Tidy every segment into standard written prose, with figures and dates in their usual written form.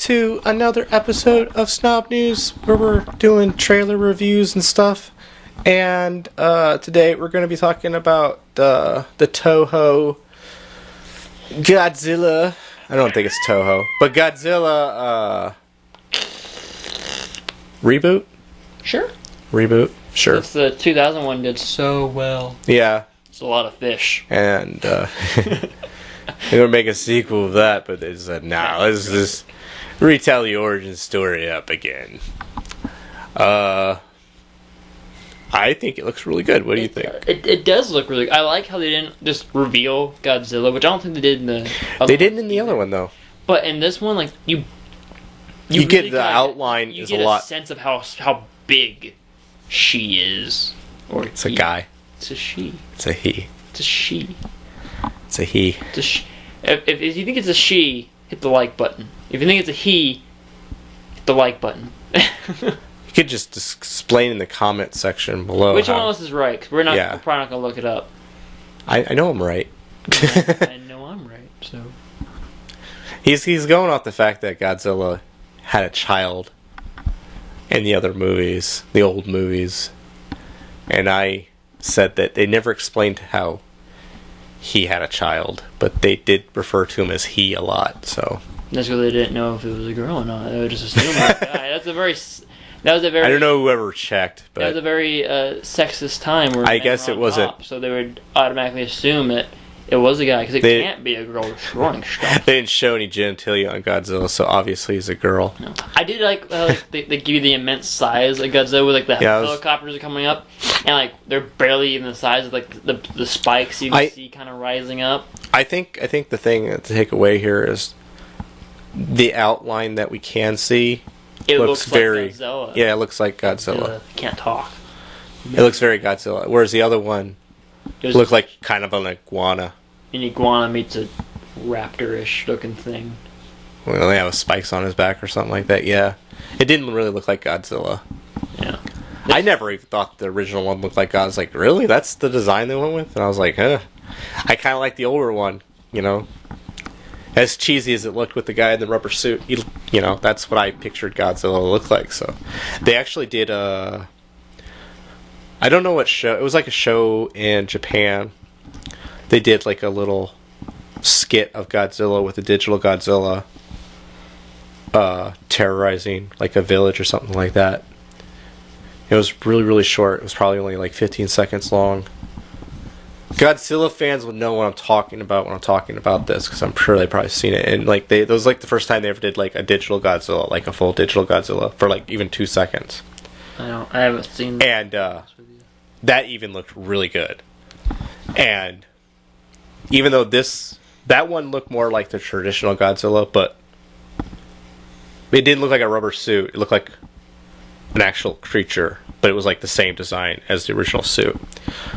to another episode of Snob News, where we're doing trailer reviews and stuff. And today we're going to be talking about the Toho Godzilla. I don't think it's Toho, but Godzilla reboot? Sure. Reboot? Sure. Since the 2001 did so well. Yeah. It's a lot of fish. And they're going to make a sequel of that, but they said, nah, let's just retell the origin story up again. I think it looks really good. What do you think? It does look really good. I like how they didn't just reveal Godzilla, which I don't think they did in the other They didn't in the other one, though. But in this one, like, you really get the outline you is get a lot. sense of how big she is. Or It's a guy. It's a she. It's a he. It's a she. It's a he. It's a if you think it's a she, hit the like button. If you think it's a he, hit the like button. You could just explain in the comment section below. Which one of us is right? Because we're probably not going to look it up. I know I'm right. I know I'm right, so... He's going off the fact that Godzilla had a child in the other movies, the old movies. And I said that they never explained how he had a child, but they did refer to him as he a lot, so... That's because they didn't know if it was a girl or not. They would just assume it was a guy. That was a very... I don't know whoever checked, but... That was a very sexist time where I guess it wasn't... top, so they would automatically assume that it was a guy, because it can't be a girl destroying stuff. They didn't show any genitalia on Godzilla, so obviously he's a girl. No. I did like they give you the immense size of Godzilla with like the helicopters are coming up, and like they're barely even the size of like the spikes you can see kind of rising up. I think the thing to take away here is the outline that we can see. It looks very like Godzilla. Yeah, it looks like Godzilla. Can't talk. It looks very Godzilla, whereas the other one looked like kind of an iguana. An iguana meets a raptor-ish looking thing. Well, yeah, with spikes on his back or something like that. Yeah, it didn't really look like Godzilla. Yeah, I never even thought the original one looked like Godzilla. I was like, really? That's the design they went with? And I was like, huh. I kind of like the older one, you know. As cheesy as it looked with the guy in the rubber suit, you know, that's what I pictured Godzilla to look like. So, they actually did I don't know what show. It was like a show in Japan. They did like a little skit of Godzilla with a digital Godzilla terrorizing like a village or something like that. It was really, really short. It was probably only like 15 seconds long. Godzilla fans would know what I'm talking about when I'm talking about this, because I'm sure they've probably seen it. And like that was like the first time they ever did like a digital Godzilla, like a full digital Godzilla for like even 2 seconds. I haven't seen that. And that even looked really good. And even though that one looked more like the traditional Godzilla, but it didn't look like a rubber suit. It looked like an actual creature, but it was like the same design as the original suit.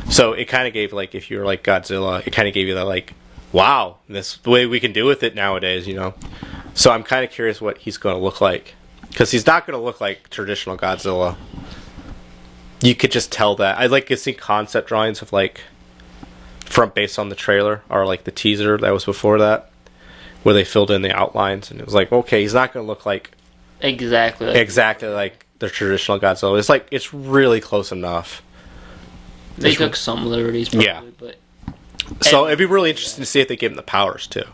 So it kind of gave, like, if you were like Godzilla, it kind of gave you that, like, wow, this the way we can do with it nowadays, you know. So I'm kind of curious what he's going to look like, because he's not going to look like traditional Godzilla. You could just tell that. I'd like to see concept drawings of like based on the trailer or like the teaser that was before that, where they filled in the outlines, and it was like, okay, he's not going to look like exactly like the traditional Godzilla. It's really close enough. They took some liberties, probably, yeah. But so it'd be really interesting to see if they give him the powers too.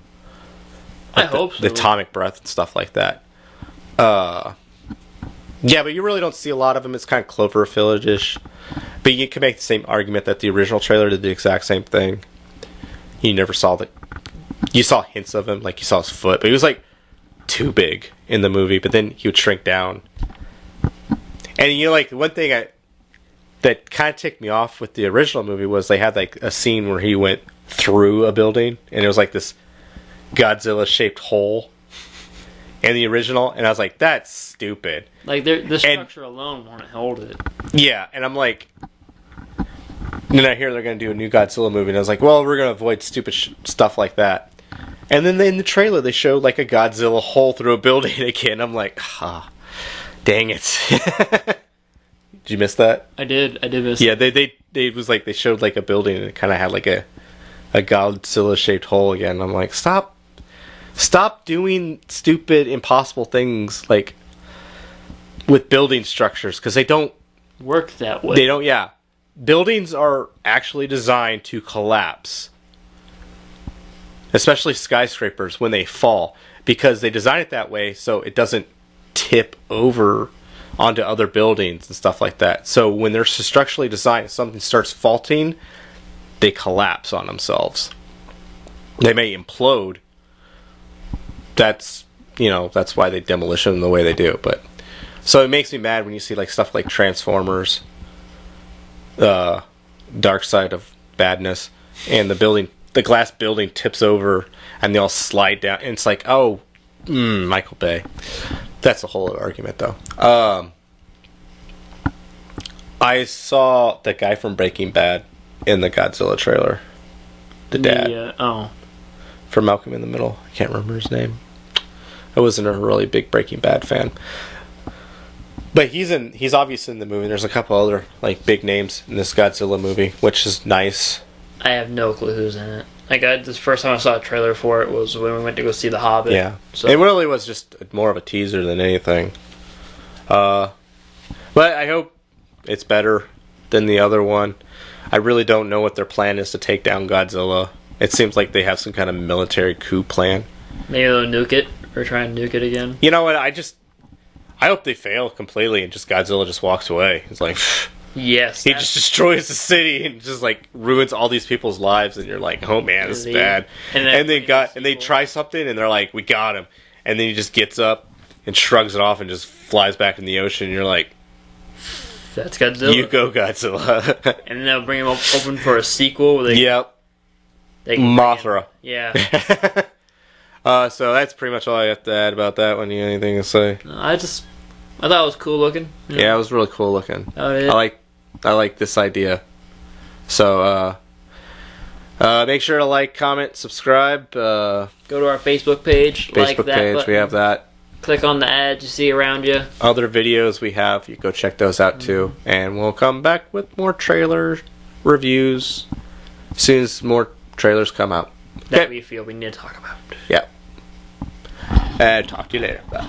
Like I hope so. The atomic breath and stuff like that. Yeah, but you really don't see a lot of them. It's kind of Cloverfield-ish. But you can make the same argument that the original trailer did the exact same thing. You never saw you saw hints of him, like you saw his foot, but he was like too big in the movie, but then he would shrink down. And you know, like one thing that kind of ticked me off with the original movie was they had like a scene where he went through a building, and it was like this Godzilla-shaped hole in the original, and I was like, that's stupid. Like, the structure alone won't hold it. Yeah, and I'm like... And then I hear they're going to do a new Godzilla movie, and I was like, well, we're going to avoid stupid stuff like that. And then in the trailer, they showed, like, a Godzilla hole through a building again. I'm like, dang it. Did you miss that? I did miss it. Yeah, they was like, they showed, like, a building, and it kind of had, like, a Godzilla-shaped hole again. I'm like, stop Stop doing stupid, impossible things like with building structures because they don't work that way. They don't. Yeah, buildings are actually designed to collapse, especially skyscrapers when they fall, because they design it that way so it doesn't tip over onto other buildings and stuff like that. So when they're structurally designed, if something starts faulting, they collapse on themselves. They may implode. That's why they demolish them the way they do. But so it makes me mad when you see like stuff like Transformers, Dark Side of Badness, and the glass building tips over and they all slide down, and it's like, oh, Michael Bay. That's a whole other argument, though. I saw the guy from Breaking Bad in the Godzilla trailer. The dad. From Malcolm in the Middle. I can't remember his name. I wasn't a really big Breaking Bad fan. But he's obviously in the movie. There's a couple other like big names in this Godzilla movie, which is nice. I have no clue who's in it. This first time I saw a trailer for it was when we went to go see The Hobbit. Yeah, so it really was just more of a teaser than anything. But I hope it's better than the other one. I really don't know what their plan is to take down Godzilla. It seems like they have some kind of military coup plan. Maybe they'll nuke it or try and nuke it again. You know what? I hope they fail completely and just Godzilla just walks away. It's like. Yes. He just destroys the city and just like ruins all these people's lives, and you're like, oh man, this is bad. And they try something and they're like, we got him. And then he just gets up and shrugs it off and just flies back in the ocean, and you're like, that's Godzilla. You go, Godzilla. And then they'll bring him open for a sequel where they Mothra. Yeah. So that's pretty much all I have to add about that one. You got anything to say? I thought it was cool looking. Yeah, it was really cool looking. Oh, yeah. I like this idea. So, make sure to like, comment, subscribe. Go to our Facebook page. We have that. Click on the ads you see around you. Other videos we have, you go check those out too. And we'll come back with more trailer reviews as soon as more trailers come out. That we feel we need to talk about. Yeah. And talk to you later. Bye.